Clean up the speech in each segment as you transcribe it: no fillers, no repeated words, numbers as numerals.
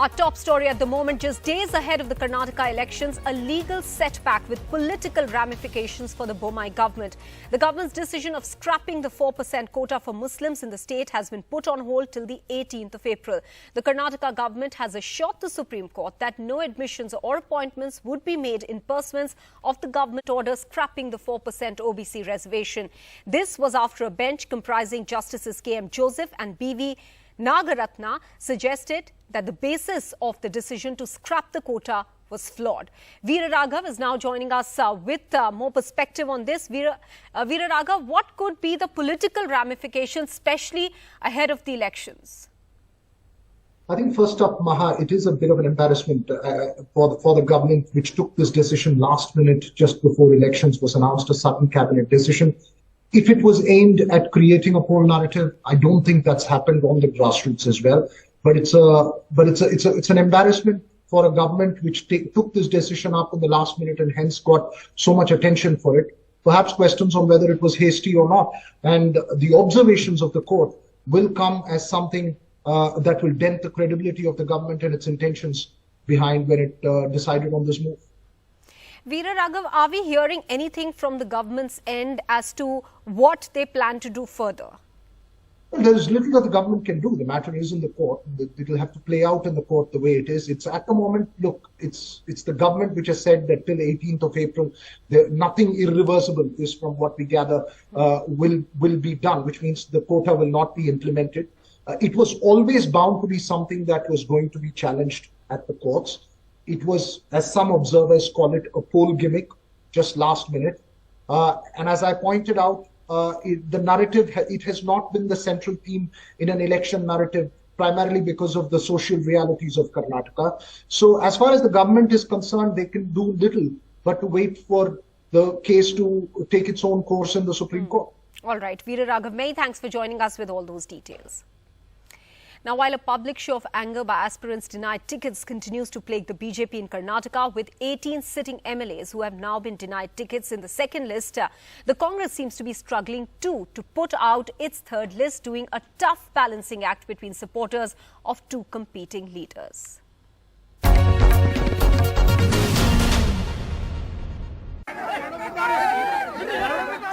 Our top story at the moment, just days ahead of the Karnataka elections, a legal setback with political ramifications for the Bommai government. The government's decision of scrapping the 4% quota for Muslims in the state has been put on hold till the 18th of April. The Karnataka government has assured the Supreme Court that no admissions or appointments would be made in pursuance of the government order scrapping the 4% OBC reservation. This was after a bench comprising Justices K.M. Joseph and B.V. Nagaratna suggested that the basis of the decision to scrap the quota was flawed. Veera Raghav is now joining us with more perspective on this. Veera Raghav, what could be the political ramifications, especially ahead of the elections? I think first up, Maha, it is a bit of an embarrassment for the government, which took this decision last minute just before elections was announced, a sudden cabinet decision. If it was aimed at creating a poll narrative, I don't think that's happened on the grassroots as well. But it's an embarrassment for a government which took this decision up in the last minute and hence got so much attention for it. Perhaps questions on whether it was hasty or not. And the observations of the court will come as something that will dent the credibility of the government and its intentions behind when it decided on this move. Veera Raghav, are we hearing anything from the government's end as to what they plan to do further? Well, there's little that the government can do. The matter is in the court. It will have to play out in the court the way it is. It's at the moment, look, it's the government which has said that till 18th of April, nothing irreversible is from what we gather will be done, which means the quota will not be implemented. It was always bound to be something that was going to be challenged at the courts. It was, as some observers call it, a poll gimmick, just last minute. And as I pointed out, the narrative, it has not been the central theme in an election narrative, primarily because of the social realities of Karnataka. So as far as the government is concerned, they can do little but to wait for the case to take its own course in the Supreme Court. All right. Veera Raghav, many thanks for joining us with all those details. Now, while a public show of anger by aspirants denied tickets continues to plague the BJP in Karnataka, with 18 sitting MLAs who have now been denied tickets in the second list, the Congress seems to be struggling too to put out its third list, doing a tough balancing act between supporters of two competing leaders.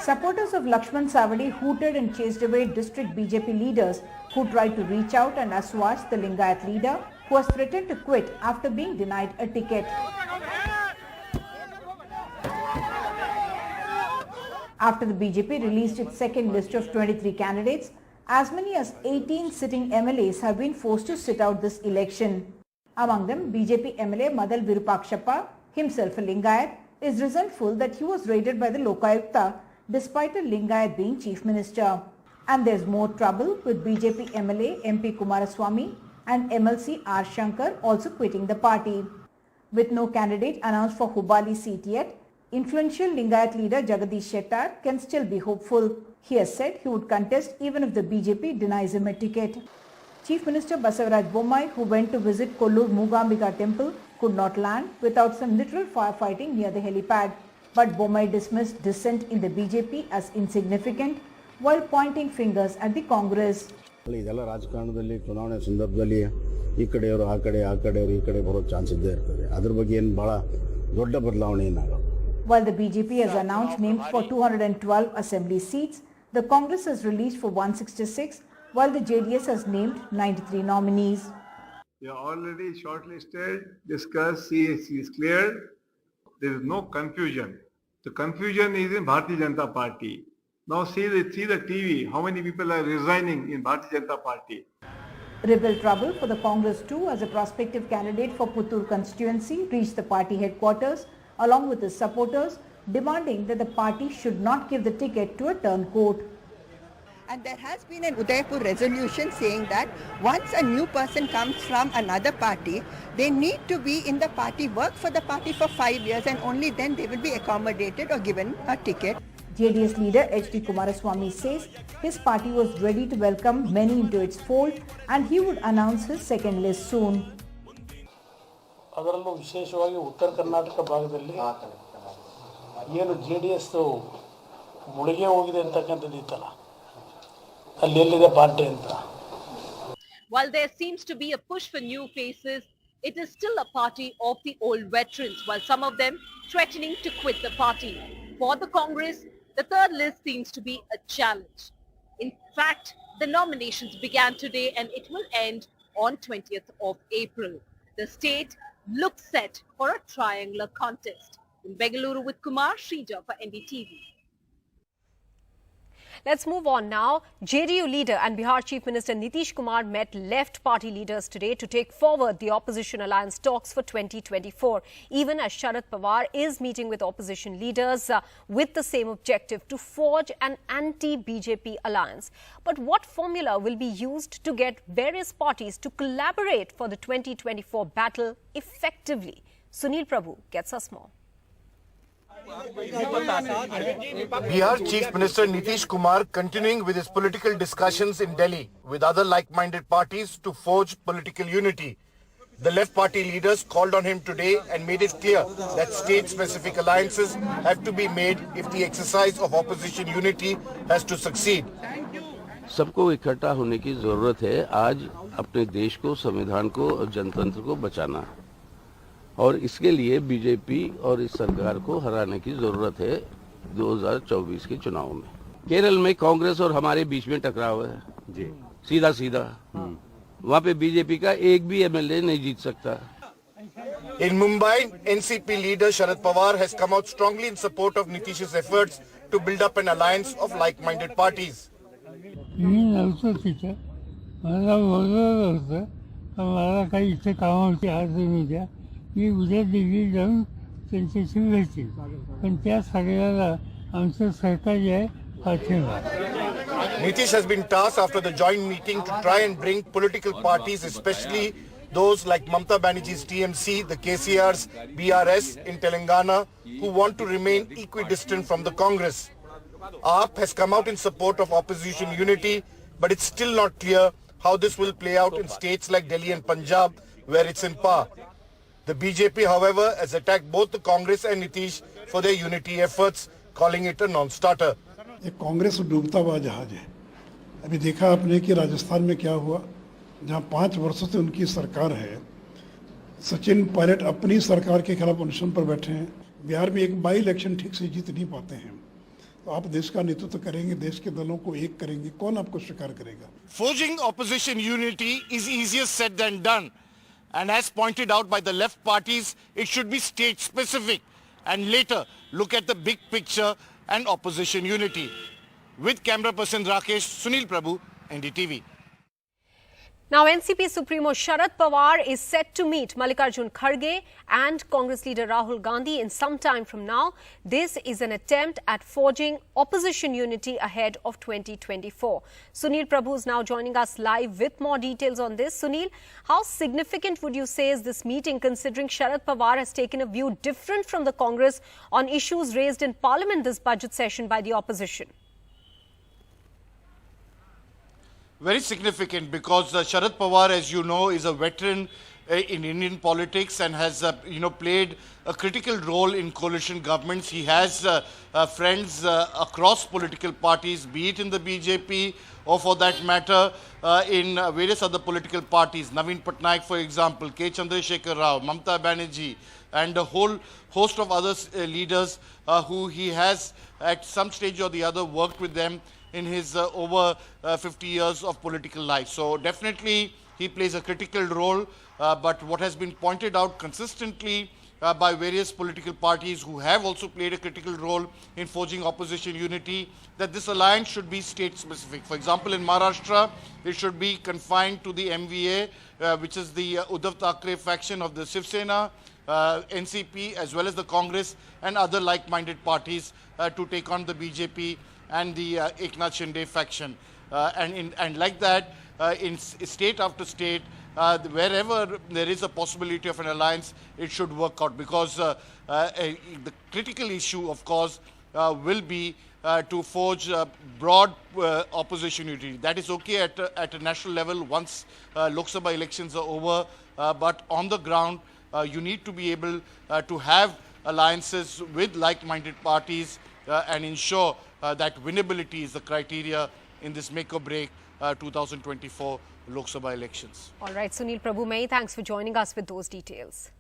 Supporters of Lakshman Savadi hooted and chased away district BJP leaders who tried to reach out and assuage the Lingayat leader who has threatened to quit after being denied a ticket. After the BJP released its second list of 23 candidates, as many as 18 sitting MLAs have been forced to sit out this election. Among them, BJP MLA Madal Virupakshappa, himself a Lingayat, is resentful that he was raided by the Lokayukta despite a Lingayat being Chief Minister. And there's more trouble with BJP MLA MP Kumaraswamy and MLC R. Shankar also quitting the party. With no candidate announced for Hubali seat yet, influential Lingayat leader Jagadish Shettar can still be hopeful. He has said he would contest even if the BJP denies him a ticket. Chief Minister Basavaraj Bommai, who went to visit Kollur Moogambika temple, could not land without some literal firefighting near the helipad. But Bommai dismissed dissent in the BJP as insignificant while pointing fingers at the Congress. ಇದೆಲ್ಲ ರಾಜಕಾರಣದಲ್ಲಿ ಚುನಾವಣೆ ಸಂದರ್ಭದಲ್ಲಿ ಈ ಕಡೆಯವರು ಆ ಕಡೆಯವರು ಈ ಕಡೆ ಬರೋ ಚಾನ್ಸ್ ಇದ್ದೇ ಇರ್ತದೆ. ಅದರ ಬಗ್ಗೆ ಏನು ಬಹಳ ದೊಡ್ಡ ಬದಲಾವಣೆ ಏನಾಗಲ್ಲ. While the BJP has announced names for 212 assembly seats, the Congress has released for 166, while the JDS has named 93 nominees. We are already shortlisted, discussed, CAC is cleared. There is no confusion. The confusion is in Bharatiya Janata Party. Now see the TV, how many people are resigning in Bharatiya Janata Party. Rebel trouble for the Congress too, as a prospective candidate for Puttur constituency reached the party headquarters along with his supporters, demanding that the party should not give the ticket to a turncoat. And there has been an Udaipur resolution saying that once a new person comes from another party, they need to be in the party, work for the party for 5 years, and only then they will be accommodated or given a ticket. JDS leader H.D. Kumaraswamy says his party was ready to welcome many into its fold and he would announce his second list soon. ಅದರಲ್ಲೂ ವಿಶೇಷವಾಗಿ ಉತ್ತರ ಕರ್ನಾಟಕ ಭಾಗದಲ್ಲಿ ಏನು JDS ಮುಳುಗೆ ಹೋಗಿದೆ ಅಂತಕ್ಕಂಥದ್ದು ಇತ್ತಲ್ಲ, ಅಲ್ಲಿ ಎಲ್ಲಿದೆ ಪಾರ್ಟಿ ಅಂತ. While there seems to be a push for new faces, it is still a party of the old veterans, while some of them threatening to quit the party. For the Congress, the third list seems to be a challenge. In fact, the nominations began today and it will end on 20th of April. The state looks set for a triangular contest. In Bengaluru with Kumar Sridhar for NDTV. Let's move on now. JDU leader and Bihar Chief Minister Nitish Kumar met left party leaders today to take forward the opposition alliance talks for 2024, even as Sharad Pawar is meeting with opposition leaders with the same objective, to forge an anti-BJP alliance. But what formula will be used to get various parties to collaborate for the 2024 battle effectively? Sunil Prabhu gets us more. Bihar Chief Minister Nitish Kumar continuing with his political discussions in Delhi with other like-minded parties to forge political unity. The left party leaders called on him today and made it clear that state-specific alliances have to be made if the exercise of opposition unity has to succeed. सबको इकट्ठा होने की जरूरत है। आज अपने देश को, संविधान को और जनतंत्र को बचाना, और इसके लिए बीजेपी और इस सरकार को हराने की जरूरत है 2024 के चुनाव में। केरल में कांग्रेस और हमारे बीच में टकराव है जी, सीधा सीधा। वहाँ पे बीजेपी का एक भी एमएलए नहीं जीत सकता। In Mumbai, NCP leader Sharad Pawar has come out strongly in support of Nitish's efforts to build up an alliance of like-minded parties. मी उद्या दिल्ली जाऊन त्यांच्याशी भेटेल, पण त्या सगळ्याला आमचं सरकार जे आहे पाठिंबा. Nitish has been tasked after the joint meeting to try and bring political parties, especially those like Mamata Banerjee's TMC, the KCR's BRS in Telangana, who want to remain equidistant from the Congress. AAP has come out in support of opposition unity, but it's still not clear how this will play out in states like Delhi and Punjab, where it's in power. The BJP, however, has attacked both the Congress and Nitish for their unity efforts, calling it a non-starter. ये कांग्रेस डूबता हुआ जहाज है। अभी देखा आपने कि राजस्थान में क्या हुआ, जहां 5 वर्षों से उनकी सरकार है। सचिन पायलट अपनी सरकार के खिलाफ अनशन पर बैठे हैं। बिहार में एक बाई इलेक्शन ठीक से जीत नहीं पाते हैं। तो आप देश का नेतृत्व करेंगे, देश के दलों को एक करेंगे, कौन आपको स्वीकार करेगा? Forging opposition unity is easier said than done. And as pointed out by the left parties, it should be state-specific and later look at the big picture and opposition unity. With camera person Rakesh, Sunil Prabhu, NDTV. Now, NCP Supremo Sharad Pawar is set to meet Mallikarjun Kharge and Congress leader Rahul Gandhi in some time from now. This is an attempt at forging opposition unity ahead of 2024. Sunil Prabhu is now joining us live with more details on this. Sunil, how significant would you say is this meeting, considering Sharad Pawar has taken a view different from the Congress on issues raised in Parliament this budget session by the opposition? Very significant because Sharad Pawar, as you know, is a veteran in Indian politics and has played a critical role in coalition governments. He has friends across political parties, be it in the BJP or for that matter in various other political parties. Naveen Patnaik, for example, K. Chandrasekhar Rao, Mamata Banerjee, and a whole host of other leaders who he has at some stage or the other worked with them in his over 50 years of political life. So definitely he plays a critical role, but what has been pointed out consistently by various political parties who have also played a critical role in forging opposition unity, that this alliance should be state specific. For example, in Maharashtra, it should be confined to the MVA, which is the Uddhav Thackeray faction of the Shiv Sena, NCP, as well as the Congress and other like-minded parties to take on the BJP and the Eknath Shinde faction. And like that, in state after state, wherever there is a possibility of an alliance, it should work out, because the critical issue, of course, will be to forge broad opposition unity. That is okay at a national level once Lok Sabha elections are over, but on the ground, you need to be able to have alliances with like-minded parties and ensure that winnability is the criteria in this make or break 2024 Lok Sabha elections. All right, Sunil Prabhu, many thanks for joining us with those details.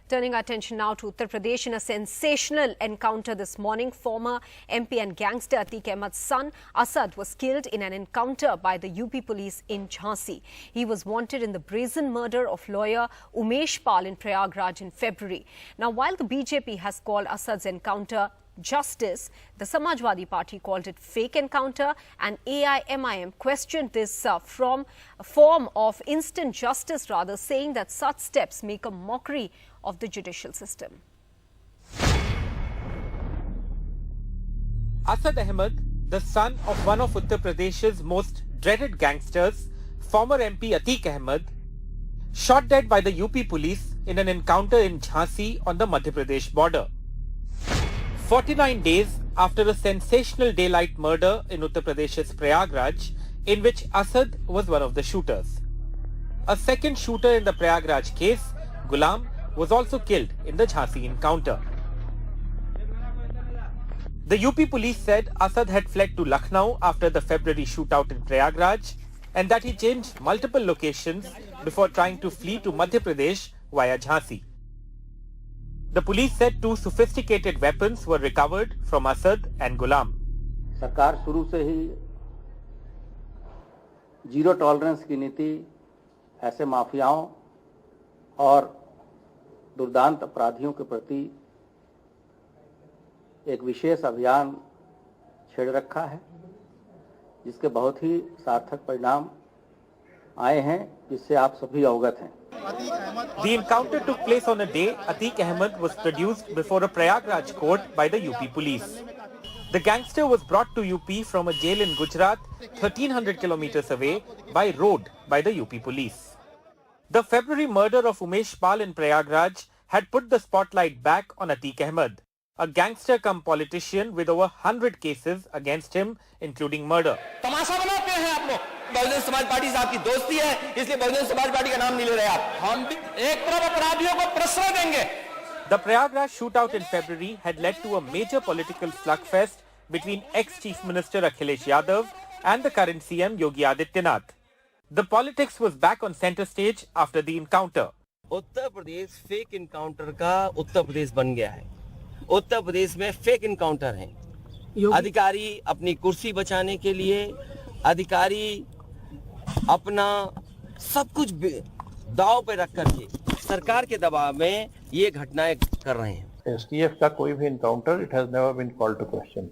Turning our attention now to Uttar Pradesh, in a sensational encounter this morning, former MP and gangster Atiq Ahmed's son Asad was killed in an encounter by the UP police in Jhansi. He was wanted in the brazen murder of lawyer Umesh Pal in Prayagraj in February. Now, while the BJP has called Asad's encounter justice, the Samajwadi Party called it fake encounter, and AIMIM questioned this from a form of instant justice, rather, saying that such steps make a mockery of the judicial system. Asad Ahmed, the son of one of Uttar Pradesh's most dreaded gangsters, former MP Atiq Ahmed, shot dead by the UP police in an encounter in Jhansi on the Madhya Pradesh border. 49 days after a sensational daylight murder in Uttar Pradesh's Prayagraj, in which Asad was one of the shooters. A second shooter in the Prayagraj case, Ghulam, was also killed in the Jhansi encounter. The UP police said Asad had fled to Lucknow after the February shootout in Prayagraj and that he changed multiple locations before trying to flee to Madhya Pradesh via Jhansi. The police said 2 sophisticated weapons were recovered from Asad and Ghulam. सरकार शुरू से ही zero tolerance की नीति ऐसे माफियाओं और दुर्दांत अपराधियों के प्रति एक विशेष अभियान छेड़ रखा है, जिसके बहुत ही सार्थक परिणाम आए हैं, जिससे आप सभी अवगत हैं. The encounter took place on a day Atiq Ahmed was produced before a Prayagraj court by the UP police. The gangster was brought to UP from a jail in Gujarat, 1300 kilometers away, by road by the UP police. The February murder of Umesh Pal in Prayagraj had put the spotlight back on Atiq Ahmed, a gangster cum politician with over 100 cases against him, including murder. तमाशा बनाते हैं आप लोग. Bahujan Samaj party से आपकी दोस्ती है, इसलिए Bahujan Samaj party का नाम नहीं ले रहे आप. हम भी एक तरफ अपराधियों को प्रश्रय देंगे. The Prayagraj shootout in February had led to a major political slugfest between ex-Chief Minister Akhilesh Yadav and the current CM Yogi Adityanath. The politics was back on center stage after the encounter. Uttar Pradesh fake encounter का उत्तर प्रदेश बन गया है. उत्तर प्रदेश में fake encounter हैं. अधिकारी अपनी कुर्सी बचाने के लिए, अधिकारी अपना सब कुछ दांव पे रख करके सरकार के दबाव में ये घटनाएं कर रहे हैं. STF का कोई भी encounter, it has never been called to question.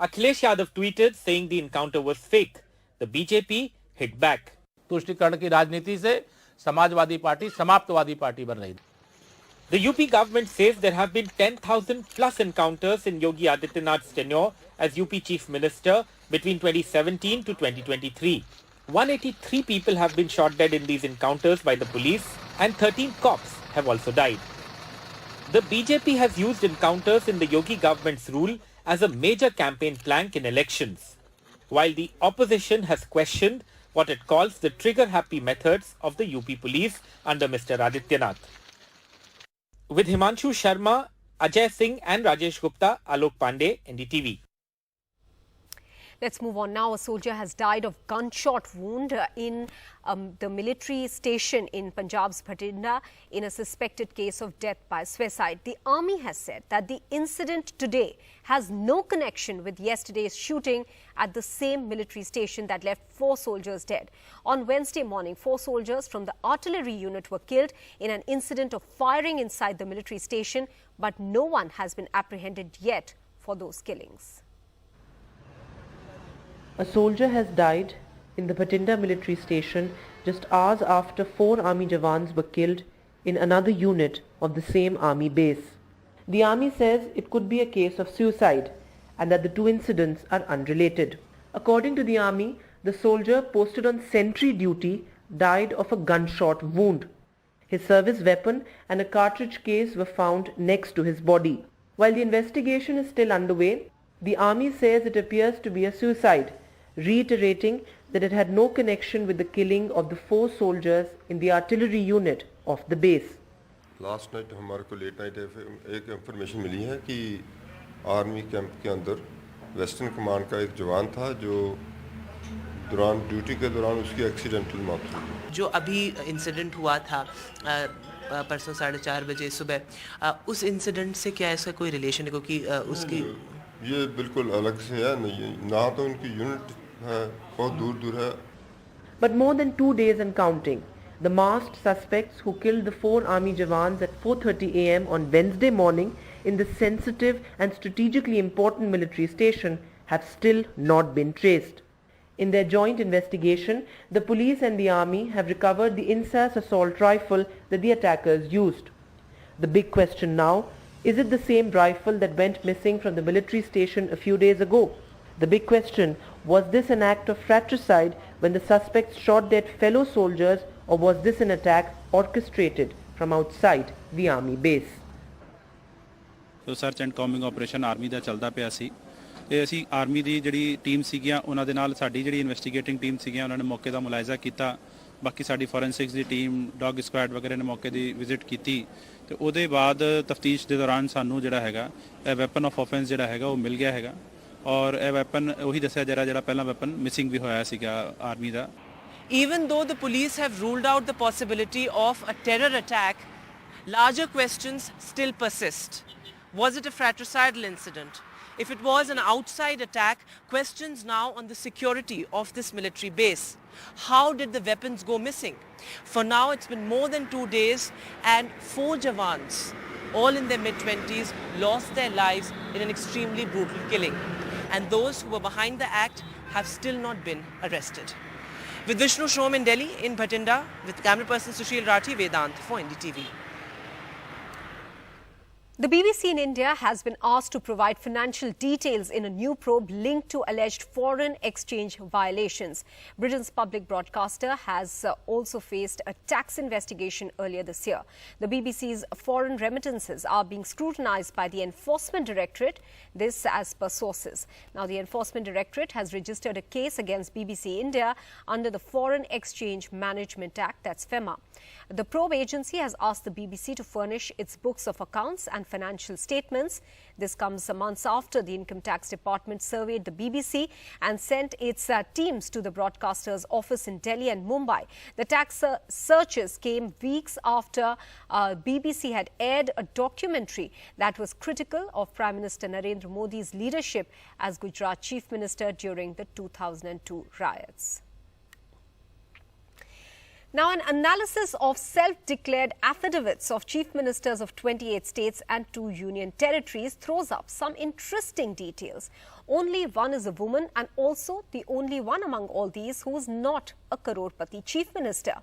Akhilesh Yadav tweeted saying the encounter was fake. The BJP hit back. तुष्टीकरण की राजनीति से समाजवादी पार्टी समाप्तवादी पार्टी बन रही. The UP government says there have been 10,000 plus encounters in Yogi Adityanath's tenure as UP Chief Minister between 2017 to 2023. 183 people have been shot dead in these encounters by the police and 13 cops have also died. The BJP has used encounters in the Yogi government's rule as a major campaign plank in elections, while the opposition has questioned what it calls the trigger-happy methods of the UP police under Mr. Adityanath. With Himanshu Sharma, Ajay Singh and Rajesh Gupta, Alok Pandey, NDTV. Let's move on now. A soldier has died of gunshot wound in the military station in Punjab's Bhatinda in a suspected case of death by suicide. The army has said that the incident today has no connection with yesterday's shooting at the same military station that left 4 soldiers dead. On Wednesday morning, 4 soldiers from the artillery unit were killed in an incident of firing inside the military station, but no one has been apprehended yet for those killings. A soldier has died in the Bhatinda military station just hours after 4 army jawans were killed in another unit of the same army base. The army says it could be a case of suicide and that the 2 incidents are unrelated. According to the army, the soldier posted on sentry duty died of a gunshot wound. His service weapon and a cartridge case were found next to his body. While the investigation is still underway, the army says it appears to be a suicide, reiterating that it had no connection with the killing of the 4 soldiers in the artillery unit of the base. Last night हमारे को late night एक information मिली है कि army camp के अंदर western command का एक जवान था जो दौरान ड्यूटी के दौरान उसकी एक्सीडेंटल मौत हुई। जो अभी इंसिडेंट हुआ था परसों 4:30 बजे सुबह, उस इंसिडेंट से क्या इसका कोई रिलेशन है? क्योंकि उसकी ये बिल्कुल अलग से है, ना तो उनकी यूनिट है, बहुत दूर दूर है। But more than 2 days and counting, the masked suspects who killed the 4 army jawans at 4:30 a.m. on Wednesday morning in the sensitive and strategically important military station have still not been traced. In their joint investigation, the police and the army have recovered the Infosys assault rifle that the attackers used. The big question now, is it the same rifle that went missing from the military station a few days ago? The big question, was this an act of fratricide when the suspects shot dead fellow soldiers, or was this an attack orchestrated from outside the army base? So search and combing operation army ਦਾ ਚੱਲਦਾ ਪਿਆ ਸੀ ਤੇ ਅਸੀਂ army ਦੀ ਜਿਹੜੀ team ਸੀਗੀਆਂ ਉਹਨਾਂ ਦੇ ਨਾਲ ਸਾਡੀ ਜਿਹੜੀ ਇਨਵੈਸਟੀਗੇਟਿੰਗ ਟੀਮ ਸੀਗੀਆਂ ਉਹਨਾਂ ਨੇ ਮੌਕੇ ਦਾ ਮੁਲਾਇਜ਼ਾ ਕੀਤਾ। ਬਾਕੀ ਸਾਡੀ ਫੋਰੈਂਸਿਕਸ ਦੀ ਟੀਮ, ਡੌਗ ਸਕੁਐਡ ਵਗੈਰਾ ਨੇ ਮੌਕੇ ਦੀ ਵਿਜ਼ਿਟ ਕੀਤੀ ਤੇ ਉਹਦੇ ਬਾਅਦ ਤਫਤੀਸ਼ ਦੇ ਦੌਰਾਨ ਸਾਨੂੰ ਜਿਹੜਾ ਹੈਗਾ ਇਹ ਵੈਪਨ ਆਫ ਆਫੈਂਸ ਜਿਹੜਾ ਹੈਗਾ ਉਹ ਮਿਲ ਗਿਆ ਹੈਗਾ ਔਰ ਇਹ ਵੈਪਨ ਉਹੀ ਦੱਸਿਆ ਜਾ ਰਿਹਾ ਜਿਹੜਾ ਪਹਿਲਾ ਵੈਪਨ ਮਿਸਿੰਗ ਵੀ ਹੋਇਆ ਸੀਗਾ army the. Even though the police have ruled out the possibility of a terror attack, larger questions still persist. Was it a fratricidal incident? If it was an outside attack, questions now on the security of this military base. How did the weapons go missing? For now, it's been more than 2 days and 4 jawans, all in their mid-20s, lost their lives in an extremely brutal killing. And those who were behind the act have still not been arrested. With Vishnu Shom in Delhi, in Bhatinda, with camera person Sushil Rathi, Vedant for NDTV. The BBC in India has been asked to provide financial details in a new probe linked to alleged foreign exchange violations. Britain's public broadcaster has also faced a tax investigation earlier this year. The BBC's foreign remittances are being scrutinized by the Enforcement Directorate, this as per sources. Now, the Enforcement Directorate has registered a case against BBC India under the Foreign Exchange Management Act, that's FEMA. The probe agency has asked the BBC to furnish its books of accounts and financial statements. This comes months after the Income Tax Department surveyed the BBC and sent its teams to the broadcaster's office in Delhi and Mumbai. The tax searches came weeks after BBC had aired a documentary that was critical of Prime Minister Narendra Modi's leadership as Gujarat Chief Minister during the 2002 riots. Now, an analysis of self-declared affidavits of chief ministers of 28 states and 2 union territories throws up some interesting details. Only one is a woman and also the only one among all these who is not a crorepati chief minister.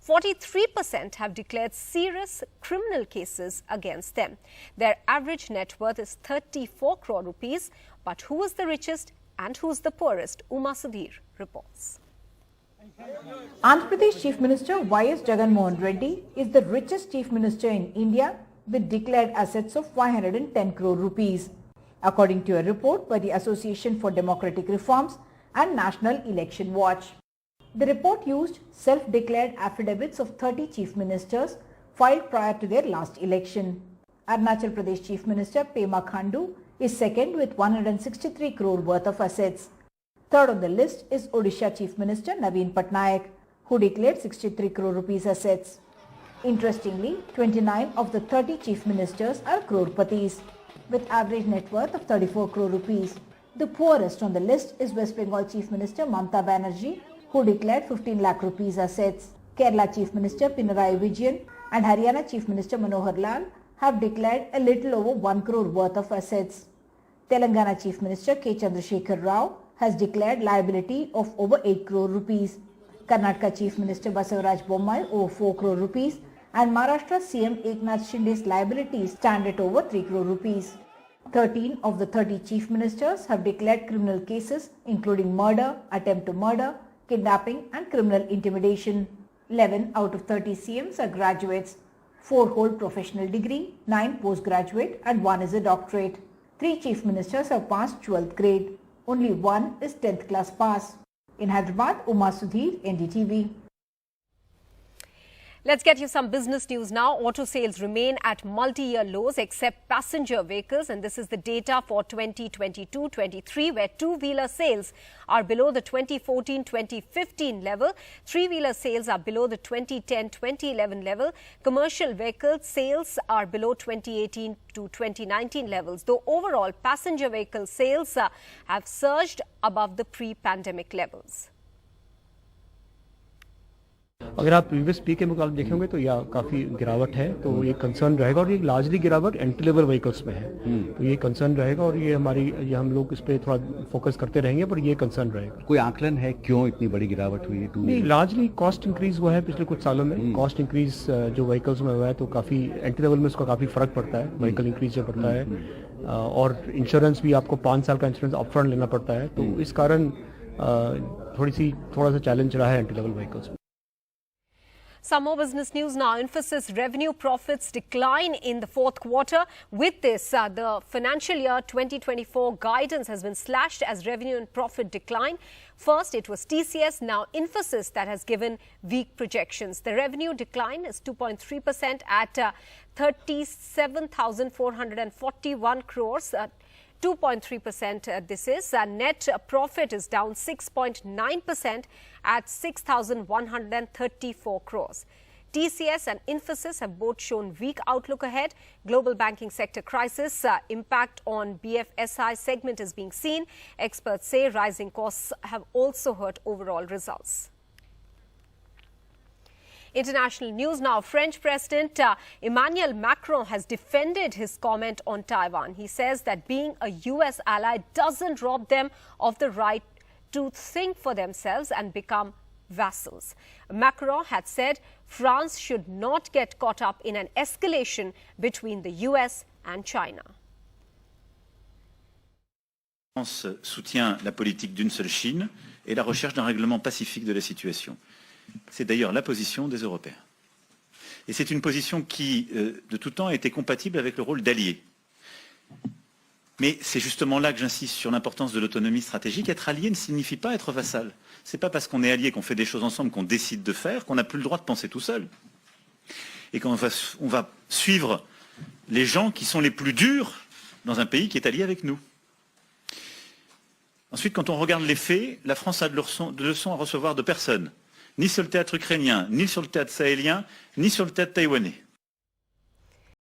43% have declared serious criminal cases against them. Their average net worth is 34 crore rupees. But who is the richest and who is the poorest? Uma Sudhir reports. Andhra Pradesh Chief Minister Y.S. Jagan Mohan Reddy is the richest Chief Minister in India with declared assets of 510 crore rupees, according to a report by the Association for Democratic Reforms and National Election Watch. The report used self-declared affidavits of 30 Chief Ministers filed prior to their last election. Arunachal Pradesh Chief Minister Pema Khandu is second with 163 crore worth of assets. Third on the list is Odisha Chief Minister Naveen Patnaik, who declared 63 crore rupees assets. Interestingly, 29 of the 30 Chief Ministers are crorepatis, with average net worth of 34 crore rupees. The poorest on the list is West Bengal Chief Minister Mamta Banerjee, who declared 15 lakh rupees assets. Kerala Chief Minister Pinarayi Vijayan and Haryana Chief Minister Manohar Lal have declared a little over 1 crore worth of assets. Telangana Chief Minister K. Chandrasekhar Rao has declared liability of over 8 crore rupees. Karnataka Chief Minister Basavaraj Bommai over 4 crore rupees and Maharashtra CM Eknath Shinde's liabilities stand at over 3 crore rupees. 13 of the 30 Chief Ministers have declared criminal cases including murder, attempt to murder, kidnapping and criminal intimidation. 11 out of 30 CMs are graduates. 4 hold professional degree, 9 postgraduate and 1 is a doctorate. 3 Chief Ministers have passed 12th grade. Only 1 is 10th class pass. In Hyderabad, Uma Sudhir, NDTV. Let's get you some business news now. Auto sales remain at multi-year lows except passenger vehicles, and this is the data for 2022-23, where two-wheeler sales are below the 2014-2015 level. Three-wheeler sales are below the 2010-2011 level. Commercial vehicle sales are below 2018 to 2019 levels, though overall passenger vehicle sales have surged above the pre-pandemic levels. अगर आप previous peak के मुकाबले देखेंगे तो यह काफ़ी गिरावट है, तो ये कंसर्न रहेगा और ये लार्जली गिरावट एंट्री लेवल व्हीकल्स में है, तो ये कंसर्न रहेगा और ये हम लोग इस पे थोड़ा फोकस करते रहेंगे, पर ये कंसर्न रहेगा। कोई आकलन है क्यों इतनी बड़ी गिरावट हुई है? नहीं, लार्जली कॉस्ट इंक्रीज हुआ है पिछले कुछ सालों में। कॉस्ट इंक्रीज जो व्हीकल्स में हुआ है तो काफ़ी एंट्री लेवल में उसका काफ़ी फर्क पड़ता है, व्हीकल इंक्रीज जब पड़ता है, और इंश्योरेंस भी आपको 5 साल का इंश्योरेंस अपफ्रंट लेना पड़ता है, तो इस कारण थोड़ा सा चैलेंज रहा है एंट्री लेवल व्हीकल्स में। Some more business news now. Infosys revenue profits decline in the fourth quarter. With this, the financial year 2024 guidance has been slashed as revenue and profit decline. First, it was TCS, now Infosys that has given weak projections. The revenue decline is 2.3% at 37,441 crores. 2.3% this is. Net profit is down 6.9% at 6,134 crores. TCS and Infosys have both shown weak outlook ahead. Global banking sector crisis impact on BFSI segment is being seen. Experts say rising costs have also hurt overall results. International news now. French President Emmanuel Macron has defended his comment on Taiwan. He says that being a US ally doesn't rob them of the right to think for themselves and become vassals. Macron had said France should not get caught up in an escalation between the US and China. France soutient la politique d'une seule Chine et la recherche d'un règlement pacifique de la situation. C'est d'ailleurs la position des Européens. Et c'est une position qui, de tout temps, a été compatible avec le rôle d'allié. Mais c'est justement là que j'insiste sur l'importance de l'autonomie stratégique. Être allié ne signifie pas être vassal. Ce n'est pas parce qu'on est allié, qu'on fait des choses ensemble, qu'on décide de faire, qu'on n'a plus le droit de penser tout seul. Et qu'on va suivre les gens qui sont les plus durs dans un pays qui est allié avec nous. Ensuite, quand on regarde les faits, la France a de leçons à recevoir de personne. Ni sur le théâtre ukrainien, ni sur le théâtre sahélien, ni sur le théâtre taïwanais.